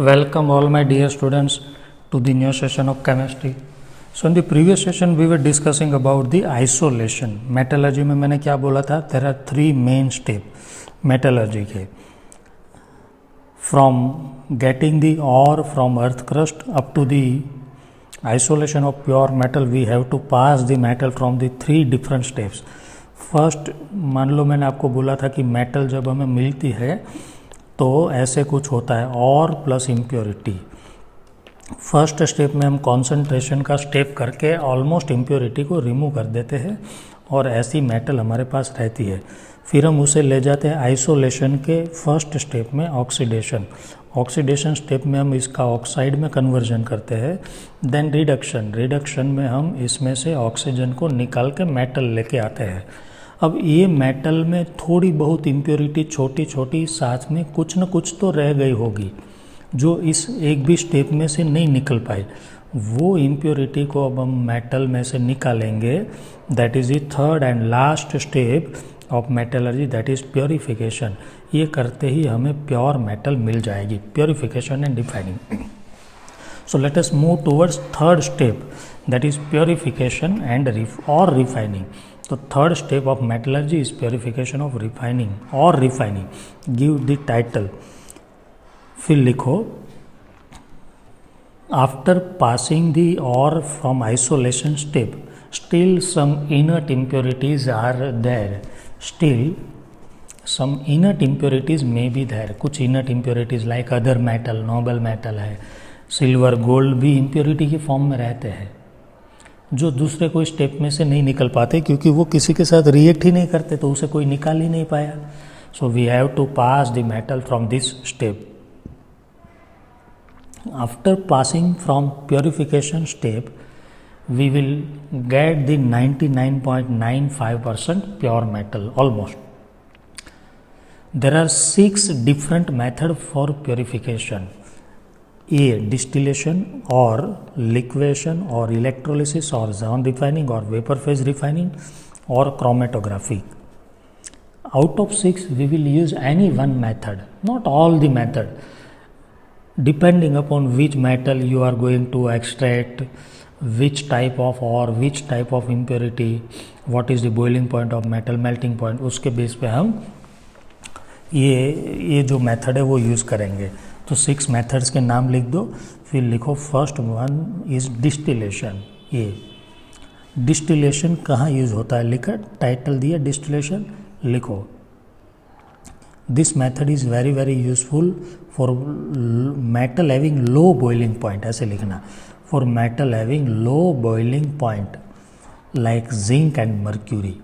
Welcome all my dear students to the new session of chemistry. So in the previous session we were discussing about the isolation. Metallurgy में मैंने क्या बोला था? There are three main steps metallurgy के. From getting the ore from earth crust up to the isolation of pure metal, we have to pass the metal from the three different steps. First, मान लो मैंने आपको बोला था कि metal जब हमें मिलती है तो ऐसे कुछ होता है और प्लस इम्प्योरिटी. फर्स्ट स्टेप में हम कॉन्सेंट्रेशन का स्टेप करके ऑलमोस्ट इम्प्योरिटी को रिमूव कर देते हैं और ऐसी मेटल हमारे पास रहती है. फिर हम उसे ले जाते हैं आइसोलेशन के फर्स्ट स्टेप में ऑक्सीडेशन. ऑक्सीडेशन स्टेप में हम इसका ऑक्साइड में कन्वर्जन करते हैं. देन रिडक्शन में हम इसमें से ऑक्सीजन को निकाल के मेटल लेके आते हैं. अब ये मेटल में थोड़ी बहुत इम्प्योरिटी छोटी छोटी साथ में कुछ न कुछ तो रह गई होगी जो इस एक भी स्टेप में से नहीं निकल पाए. वो इम्प्योरिटी को अब हम मेटल में से निकालेंगे. That is the third and last step of metallurgy, that is purification. ये करते ही हमें प्योर मेटल मिल जाएगी. Purification and refining. So let us move towards third step, that is purification and refining. So third step of metallurgy is purification of refining or refining. Give the title. फिर लिखो, after passing the ore from isolation step, still some inert impurities are there. Still some inert impurities may be there. कुछ inert impurities like other metal, noble metal है, silver gold भी impurity के form में रहते हैं जो दूसरे कोई स्टेप में से नहीं निकल पाते क्योंकि वो किसी के साथ रिएक्ट ही नहीं करते तो उसे कोई निकाल ही नहीं पाया. So we have to pass the metal from this step. After passing from purification step we will get the 99.95% pure metal almost. There are 6 different method for purification. A. Distillation or liquefaction or electrolysis or zone refining or vapor phase refining or chromatography. Out of 6 we will use any one method, not all the method, depending upon which metal you are going to extract, which type of ore, which type of impurity, what is the boiling point of metal, melting point. उसके base पे हम ये जो method है वो use करेंगे. तो 6 methods के नाम लिख दो. फिर लिखो फर्स्ट वन इज़ डिस्टिलेशन. ये डिस्टिलेशन कहाँ यूज़ होता है लिखा, टाइटल दिया डिस्टिलेशन. लिखो this method is very very useful for metal having low boiling point. ऐसे लिखना, for metal having low boiling point like zinc and mercury.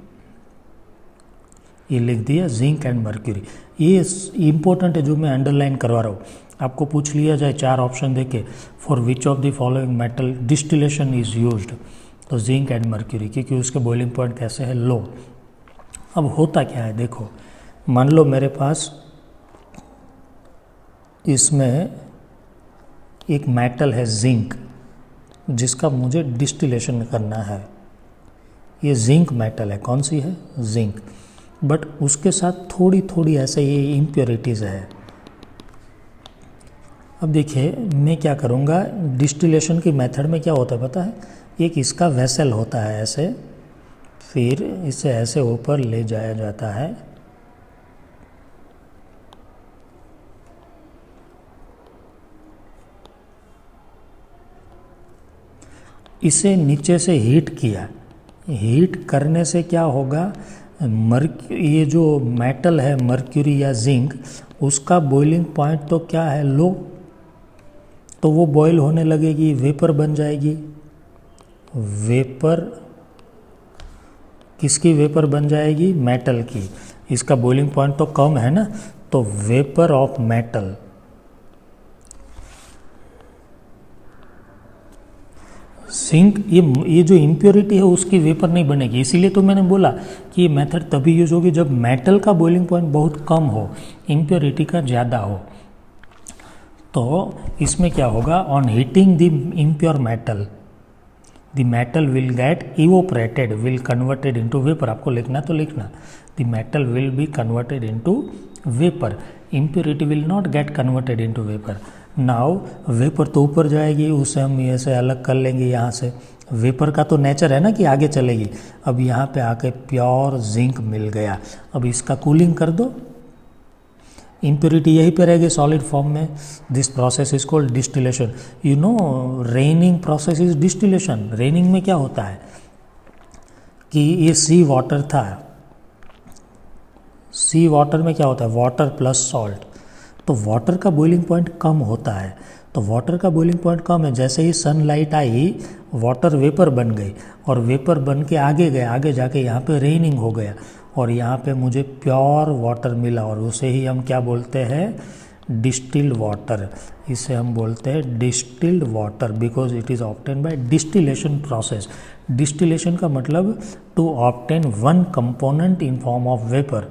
ये लिख दिया जिंक एंड मर्क्यूरी. ये इंपॉर्टेंट है जो मैं अंडरलाइन करवा रहा हूँ. आपको पूछ लिया जाए 4 ऑप्शन देके, for which of the following metal distillation is used, तो जिंक एंड मर्क्यूरी क्योंकि उसके बॉइलिंग पॉइंट कैसे है, लो. अब होता क्या है देखो, मान लो मेरे पास इसमें एक मेटल है जिंक जिसका मुझे डिस्टिलेशन करना है. ये जिंक मेटल है. कौन सी है, जिंक. बट उसके साथ थोड़ी थोड़ी ऐसे ये इम्प्योरिटीज़ है. अब देखिए मैं क्या करूँगा, डिस्टिलेशन की मेथड में क्या होता है पता है, एक इसका वेसल होता है ऐसे, फिर इसे ऐसे ऊपर ले जाया जाता है. इसे नीचे से हीट किया. हीट करने से क्या होगा, ये जो मेटल है मर्क्यूरी या जिंक, उसका बॉइलिंग पॉइंट तो क्या है, लो. तो वो बॉयल होने लगेगी, वेपर बन जाएगी. वेपर किसकी वेपर बन जाएगी, मेटल की. इसका बॉइलिंग पॉइंट तो कम है ना, तो वेपर ऑफ मेटल. जिंक ये जो इम्प्योरिटी है उसकी वेपर नहीं बनेगी. इसीलिए तो मैंने बोला कि ये मेथड तभी यूज होगी जब मेटल का बॉइलिंग पॉइंट बहुत कम हो, इम्प्योरिटी का ज़्यादा हो. तो इसमें क्या होगा, on heating the impure metal the metal will get evaporated, will converted into vapour. आपको लिखना तो लिखना, the metal will be converted into vapour. impurity will not get converted into vapor. Now vapour तो ऊपर जाएगी, उसे हम ऐसे अलग कर लेंगे यहाँ से। वेपर का तो नेचर है ना कि आगे चलेगी। अब यहाँ पे आके प्योर जिंक मिल गया। अब इसका कूलिंग कर दो, इम्प्योरिटी यहीं पे रहेगी सॉलिड फॉर्म में। This process is called distillation. You know raining process is distillation. Raining में क्या होता है कि ये सी वाटर था, सी वाटर में क्या होता है, वाटर प्लस सॉल्ट, तो वाटर का बॉइलिंग पॉइंट कम होता है। तो वाटर का बॉइलिंग पॉइंट कम है, जैसे ही सनलाइट आई वाटर वेपर बन गई, और वेपर बन के आगे गए, आगे जाके यहाँ पे रेनिंग हो गया, और यहाँ पे मुझे प्योर वाटर मिला, और उसे ही हम क्या बोलते हैं, डिस्टिल्ड वाटर। इसे हम बोलते हैं distilled water because it is obtain by distillation process. Distillation का मतलब to obtain one component in form of vapour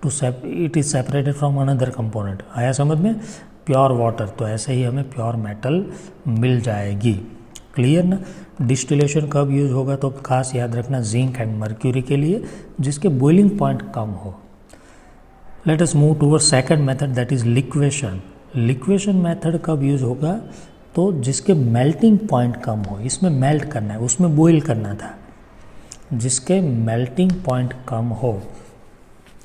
to it is separated from another component. आया समझ में, प्योर वाटर, तो ऐसे ही हमें प्योर मेटल मिल जाएगी। क्लियर ना। डिस्टिलेशन कब यूज होगा, तो खास याद रखना जिंक एंड मर्क्यूरी के लिए जिसके बॉइलिंग पॉइंट कम हो। Let us move toward second method that is liquation. Liquation method कब यूज होगा, तो जिसके मेल्टिंग पॉइंट कम हो, इसमें मेल्ट करना है, उसमें बॉइल करना था, जिसके मेल्टिंग पॉइंट कम हो।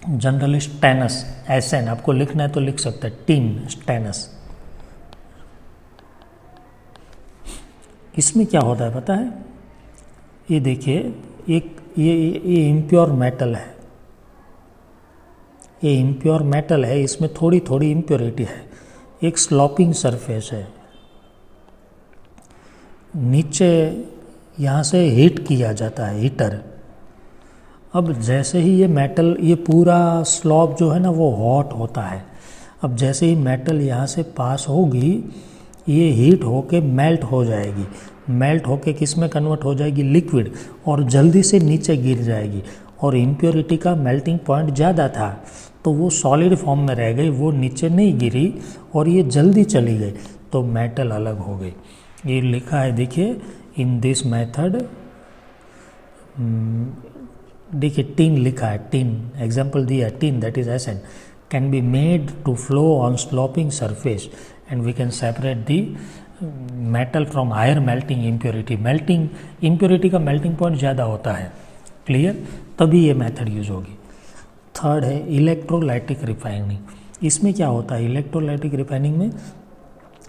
जनरली स्टेनस, एसएन आपको लिखना है तो लिख सकते हैं, टिन स्टेनस। इसमें क्या होता है पता है, ये देखिए एक ये इम्प्योर मेटल है, ये इम्प्योर मेटल है, इसमें थोड़ी थोड़ी इम्प्योरिटी है, एक स्लॉपिंग सरफेस है, नीचे यहाँ से हीट किया जाता है, हीटर। अब जैसे ही ये मेटल, ये पूरा स्लॉब जो है ना वो हॉट होता है। अब जैसे ही मेटल यहाँ से पास होगी, ये हीट होके मेल्ट हो जाएगी, मेल्ट होके किस में कन्वर्ट हो जाएगी, लिक्विड, और जल्दी से नीचे गिर जाएगी। और इम्प्योरिटी का मेल्टिंग पॉइंट ज़्यादा था तो वो सॉलिड फॉर्म में रह गई, वो नीचे नहीं गिरी और ये जल्दी चली गई, तो मेटल अलग हो गई। ये लिखा है देखिए, इन दिस मेथड, देखिए टिन लिखा है, टिन एग्जाम्पल दिया, टिन दैट इज एसन can be made to flow on sloping surface and we can separate the metal from higher melting impurity. Melting impurity का मेल्टिंग पॉइंट ज़्यादा होता है, clear, तभी ये मेथड यूज होगी। थर्ड है इलेक्ट्रोलाइटिक रिफाइनिंग। इसमें क्या होता है, इलेक्ट्रोलाइटिक रिफाइनिंग में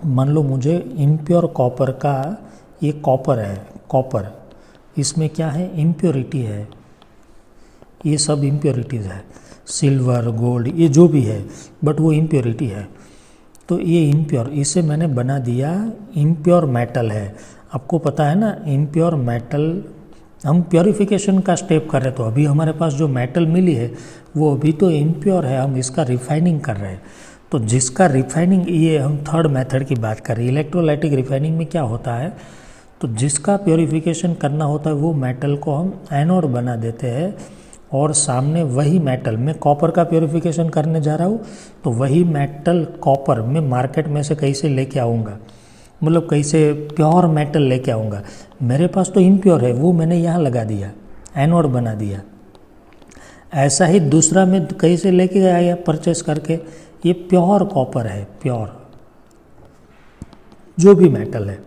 मान लो मुझे इम्प्योर कॉपर का, ये कॉपर है, कॉपर, इसमें क्या है, इम्प्योरिटी है, ये सब इम्प्योरिटीज़ है, सिल्वर गोल्ड ये जो भी है, बट वो इम्प्योरिटी है। तो ये इम्प्योर, इसे मैंने बना दिया इम्प्योर मेटल है। आपको पता है ना, इम्प्योर मेटल, हम प्योरिफिकेशन का स्टेप कर रहे, तो अभी हमारे पास जो मेटल मिली है वो अभी तो इम्प्योर है, हम इसका रिफाइनिंग कर रहे हैं। तो जिसका रिफाइनिंग, ये हम थर्ड मेथड की बात कर रहे हैं। इलेक्ट्रोलाइटिक रिफाइनिंग में क्या होता है, तो जिसका प्योरिफिकेशन करना होता है वो मेटल को हम एनोड बना देते हैं, और सामने वही मेटल, मैं कॉपर का प्योरिफिकेशन करने जा रहा हूँ, तो वही मेटल कॉपर मैं मार्केट में से कैसे लेके आऊँगा, मतलब कैसे प्योर मेटल लेके आऊँगा, मेरे पास तो इम्प्योर है, वो मैंने यहाँ लगा दिया, एनोड बना दिया। ऐसा ही दूसरा मैं कैसे लेके आया परचेस करके, ये प्योर कॉपर है, प्योर जो भी मेटल है,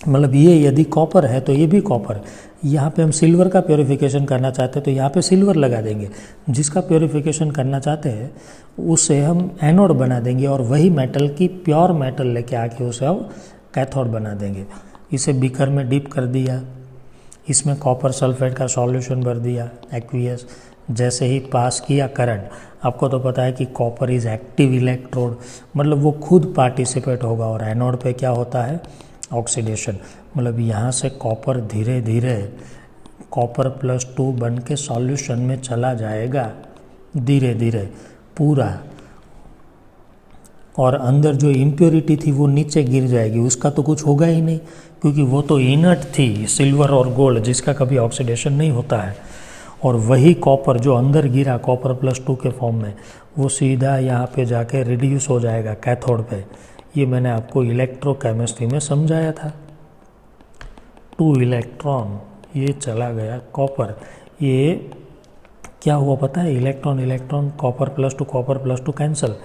मतलब ये यदि कॉपर है तो ये भी कॉपर। यहाँ पे हम सिल्वर का प्योरिफिकेशन करना चाहते हैं तो यहाँ पे सिल्वर लगा देंगे, जिसका प्योरिफिकेशन करना चाहते हैं उसे हम एनोड बना देंगे, और वही मेटल की प्योर मेटल लेके आके उसे हम कैथोड बना देंगे। इसे बीकर में डिप कर दिया, इसमें कॉपर सल्फेट का सॉल्यूशन भर दिया एक्वियस, जैसे ही पास किया करंट, आपको तो पता है कि कॉपर इज़ एक्टिव इलेक्ट्रोड, मतलब वो खुद पार्टिसिपेट होगा, और एनोड पे क्या होता है, ऑक्सीडेशन, मतलब यहाँ से कॉपर धीरे धीरे कॉपर +2 बन के सॉल्यूशन में चला जाएगा धीरे धीरे पूरा, और अंदर जो इम्प्योरिटी थी वो नीचे गिर जाएगी, उसका तो कुछ होगा ही नहीं क्योंकि वो तो इनर्ट थी, सिल्वर और गोल्ड जिसका कभी ऑक्सीडेशन नहीं होता है। और वही कॉपर जो अंदर गिरा कॉपर +2 के फॉर्म में, वो सीधा यहाँ पे जाके रिड्यूस हो जाएगा कैथोड पे। ये मैंने आपको इलेक्ट्रोकेमिस्ट्री में समझाया था। 2 इलेक्ट्रॉन ये चला गया कॉपर, ये क्या हुआ पता है, electron electron copper +2 cancel,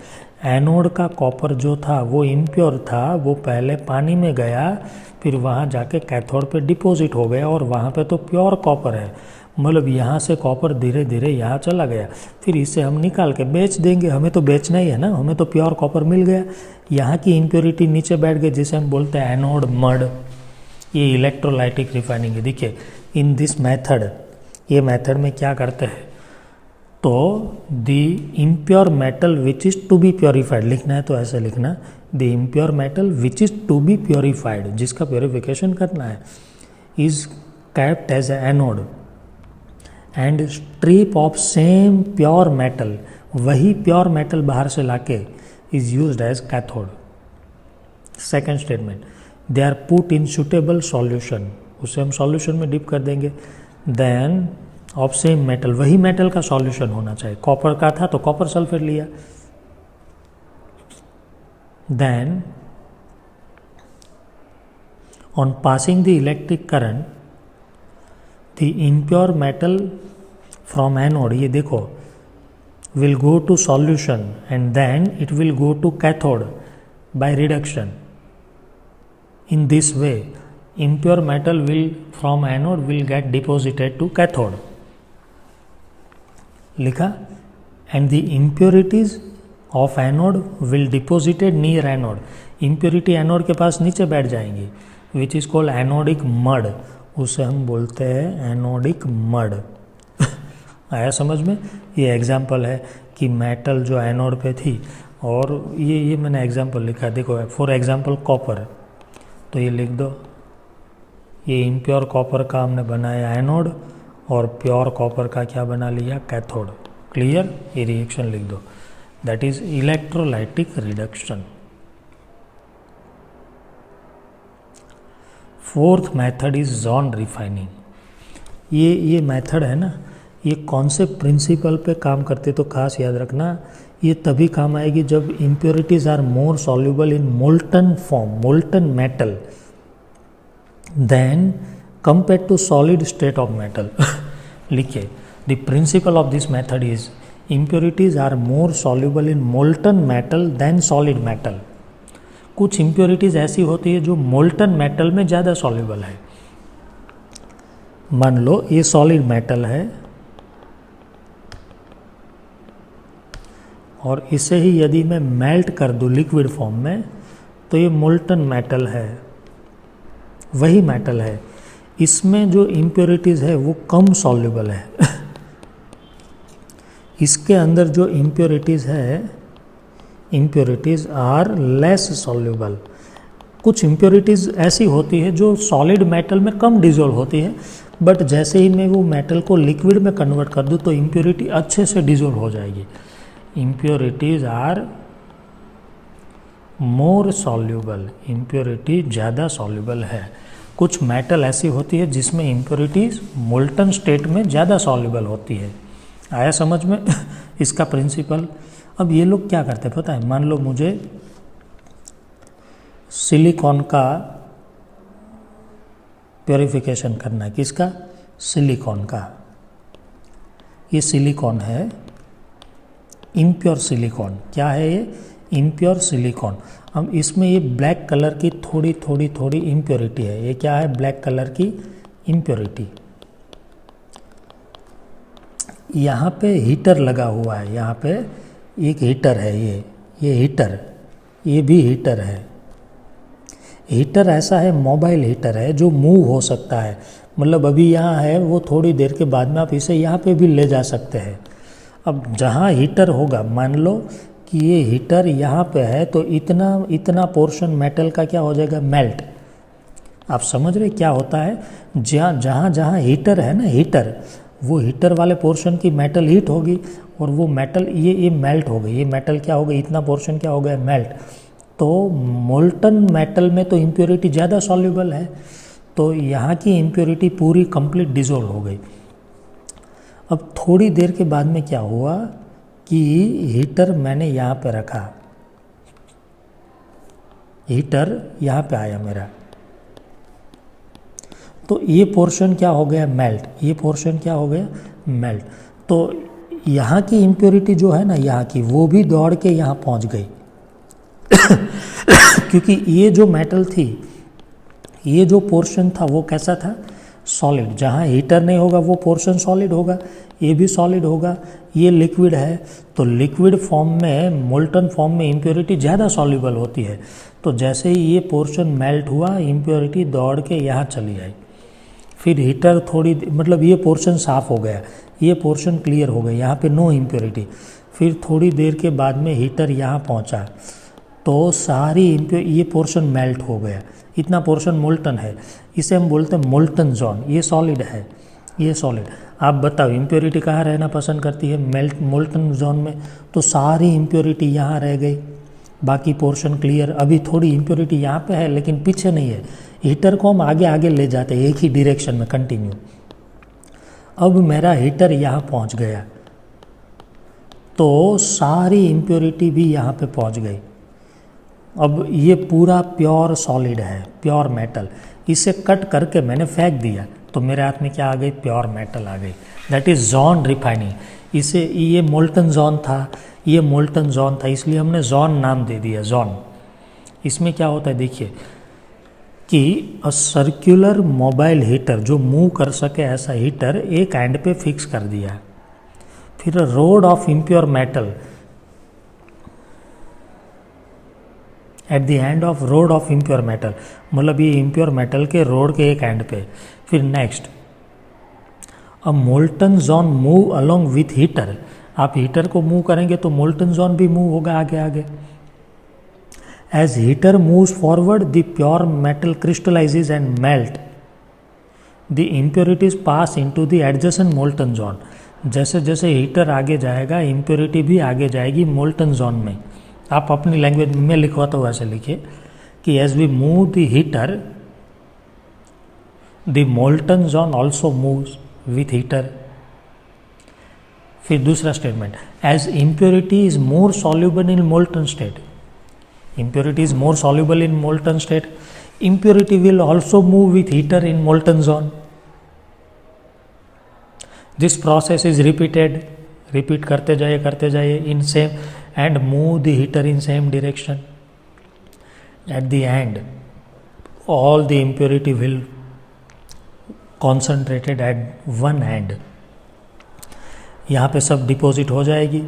anode का कॉपर जो था वो इम्प्योर था, वो पहले पानी में गया, फिर वहाँ जाके कैथोड पे डिपॉजिट हो गया और वहाँ पे तो प्योर कॉपर है, मतलब यहाँ से कॉपर धीरे धीरे यहाँ चला गया, फिर इसे हम निकाल के बेच देंगे, हमें तो बेचना ही है ना, हमें तो प्योर कॉपर मिल गया। यहाँ की इम्प्योरिटी नीचे बैठ गई जिसे हम बोलते हैं एनोड मड। ये इलेक्ट्रोलाइटिक रिफाइनिंग है। देखिए इन दिस मेथड, ये मेथड में क्या करते हैं, तो the impure metal which is to be purified, लिखना है तो ऐसे लिखना, the impure metal which is to be purified, जिसका प्योरीफिकेशन करना है, is kept as a anode and strip of same pure metal, वही प्योर मेटल बाहर से लाके is used as cathode. Second statement, they are put in suitable solution, उसे हम solution में डिप कर देंगे, देन ऑफ सेम मेटल, वही मेटल का सॉल्यूशन होना चाहिए, कॉपर का था तो कॉपर सल्फेट लिया, then on passing the electric current the impure metal from anode, ये देखो, will go to solution and then it will go to cathode by reduction. In this way impure metal will from anode will get deposited to cathode, लिखा, and the impurities of anode will deposited near anode, impurity anode के पास नीचे बैठ जाएंगी, which is called anodic mud, उसे हम बोलते हैं anodic mud। आया समझ में? ये एग्जाम्पल है कि मेटल जो एनोड पे थी, और ये मैंने एग्जाम्पल लिखा है, देखो फॉर एग्जाम्पल कॉपर, तो ये लिख दो, ये इम्प्योर कॉपर का हमने बनाया एनोड और प्योर कॉपर का क्या बना लिया, कैथोड। क्लियर? ये रिएक्शन लिख दो, that is electrolytic reduction. Fourth method is John refining. ये मेथड है ना, ये कौन से प्रिंसिपल पे काम करते, तो खास याद रखना, ये तभी काम आएगी जब impurities are more soluble in molten form, molten metal, than compare to solid state of metal. लिखिए, the principle of this method is impurities are more soluble in molten metal than solid metal. कुछ impurities ऐसी होती है जो molten metal में ज़्यादा soluble है। मान लो ये सॉलिड मेटल है और इसे ही यदि मैं मेल्ट कर दूं लिक्विड फॉर्म में, तो ये मोल्टन मेटल है, वही मेटल है, इसमें जो इम्प्योरिटीज़ है वो कम सॉल्युबल है। इसके अंदर जो इम्प्योरिटीज़ है, इम्प्योरिटीज़ आर लेस सॉल्युबल। कुछ इम्प्योरिटीज़ ऐसी होती है जो सॉलिड मेटल में कम डिजोल्व होती है, बट जैसे ही मैं वो मेटल को लिक्विड में कन्वर्ट कर दूं तो इम्प्योरिटी अच्छे से डिजोल्व हो जाएगी। Impurities are more soluble, impurity ज़्यादा सॉल्युबल है। कुछ मेटल ऐसी होती है जिसमें इम्प्योरिटीज मोल्टन स्टेट में ज़्यादा सॉल्युबल होती है। आया समझ में? इसका प्रिंसिपल। अब ये लोग क्या करते हैं पता है, मान लो मुझे सिलिकॉन का प्योरीफिकेशन करना है, किसका? सिलिकॉन का। ये सिलिकॉन है, इम्प्योर सिलिकॉन। क्या है ये? Impure silicon. अब इसमें ये ब्लैक कलर की थोड़ी थोड़ी थोड़ी इम्प्योरिटी है। ये क्या है? ब्लैक कलर की इम्प्योरिटी। यहाँ पे हीटर लगा हुआ है, यहाँ पे एक हीटर है, ये हीटर, ये भी हीटर है। हीटर ऐसा है, मोबाइल हीटर है जो मूव हो सकता है, मतलब अभी यहाँ है, वो थोड़ी देर के बाद में आप इसे यहाँ पे भी ले जा सकते हैं। अब जहाँ हीटर होगा, मान लो कि ये हीटर यहाँ पे है, तो इतना पोर्शन मेटल का क्या हो जाएगा? मेल्ट। आप समझ रहे क्या होता है? जहाँ हीटर है ना, हीटर, वो हीटर वाले पोर्शन की मेटल हीट होगी और वो मेटल ये मेल्ट हो गई। ये मेटल क्या हो गई? इतना पोर्शन क्या हो गया? मेल्ट। तो मोल्टन मेटल में तो इम्प्योरिटी ज़्यादा सॉल्युबल है, तो यहाँ की इम्प्योरिटी पूरी कंप्लीट डिसॉल्व हो गई। अब थोड़ी देर के बाद में क्या हुआ कि हीटर मैंने यहाँ पे रखा, हीटर यहाँ पे आया मेरा, तो ये पोर्शन क्या हो गया? मेल्ट। ये पोर्शन क्या हो गया? मेल्ट। तो यहाँ की इम्प्योरिटी जो है ना यहाँ की, वो भी दौड़ के यहाँ पहुँच गई क्योंकि ये जो मेटल थी, ये जो पोर्शन था वो कैसा था, सॉलिड। जहाँ हीटर नहीं होगा वो पोर्शन सॉलिड होगा, ये भी सॉलिड होगा। ये लिक्विड है, तो लिक्विड फॉर्म में, मोल्टन फॉर्म में इम्प्योरिटी ज़्यादा सॉल्युबल होती है। तो जैसे ही ये पोर्शन मेल्ट हुआ, इम्प्योरिटी दौड़ के यहाँ चली आई। फिर हीटर थोड़ी, मतलब ये पोर्शन साफ़ हो गया, ये पोर्शन क्लियर हो गया, यहाँ पे नो इम्प्योरिटी। फिर थोड़ी देर के बाद में हीटर यहाँ पहुँचा, तो सारी ये पोर्शन मेल्ट हो गया। इतना पोर्शन मोल्टन है, इसे हम बोलते हैं मोल्टन जोन। ये सॉलिड है, ये सॉलिड। आप बताओ इम्प्योरिटी कहाँ रहना पसंद करती है, मोल्टन जोन में। तो सारी इम्प्योरिटी यहाँ रह गई, बाकी पोर्शन क्लियर। अभी थोड़ी इम्प्योरिटी यहाँ पे है लेकिन पीछे नहीं है। हीटर को हम आगे आगे ले जाते हैं एक ही डायरेक्शन में कंटिन्यू। अब मेरा हीटर यहाँ पहुँच गया, तो सारी इम्प्योरिटी भी यहाँ पे पहुँच गई। अब ये पूरा प्योर सॉलिड है, प्योर मेटल। इसे कट करके मैंने फेंक दिया, तो मेरे हाथ में क्या आ गई, प्योर मेटल आ गई। That is John refining. इसे, ये मोल्टन जॉन था, ये मोल्टन जॉन था, इसलिए हमने जॉन नाम दे दिया, जॉन। इसमें क्या होता है देखिए कि अ सर्कुलर मोबाइल हीटर, जो मूव कर सके ऐसा हीटर, एक एंड पे फिक्स कर दिया। फिर road of impure metal at the end of road of impure metal, मतलब ये इम्प्योर मेटल के रोड के एक एंड पे। फिर next, a molten zone move along with heater. आप हीटर को मूव करेंगे तो मोल्टन जोन भी मूव होगा आगे आगे। As heater moves forward, the pure metal crystallises and melt, the impurities pass into the adjacent molten zone. जैसे जैसे हीटर आगे जाएगा, इम्प्योरिटी भी आगे जाएगी मोल्टन जोन में। आप अपनी लैंग्वेज में लिखवाता हूँ, ऐसे लिखिए कि as we move the heater, the molten zone also moves with heater. फिर दूसरा statement, as impurity is more soluble in molten state, impurity is more soluble in molten state, impurity will also move with heater in molten zone. This process is repeated, repeat करते जाइए in same and move the heater in same direction. At the end, all the impurity will concentrated at one end. यहाँ पे सब deposit हो जाएगी।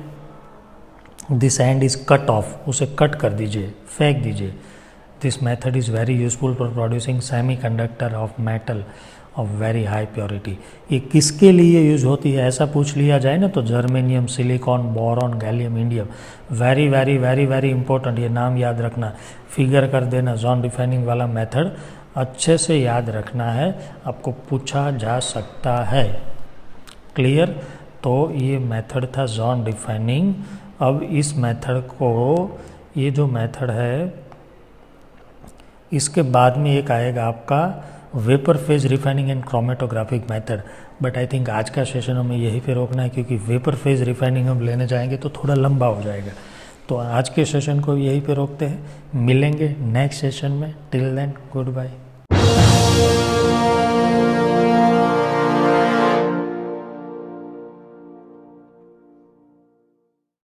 This and is cut off, उसे cut कर दीजिए, फेंक दीजिए। This method is very useful for producing semi conductor of metal of very high purity. ये किसके लिए यूज होती है ऐसा पूछ लिया जाए ना, तो germanium, silicon, boron, gallium, indium. Very very very very important, ये नाम याद रखना, फिगर कर देना। जॉन रिफाइनिंग वाला मेथड अच्छे से याद रखना है, आपको पूछा जा सकता है। क्लियर? तो ये मेथड था जॉन रिफाइनिंग। अब इस मेथड को, ये जो मेथड है, इसके बाद में एक आएगा आपका vapour phase refining and chromatographic method. But I think आज का सेशन हमें यहीं पे रोकना है, क्योंकि वेपर फेज रिफाइनिंग हम लेने जाएंगे तो थोड़ा लंबा हो जाएगा। तो आज के सेशन को यहीं पे रोकते हैं, मिलेंगे नेक्स्ट सेशन में। Till then, good bye.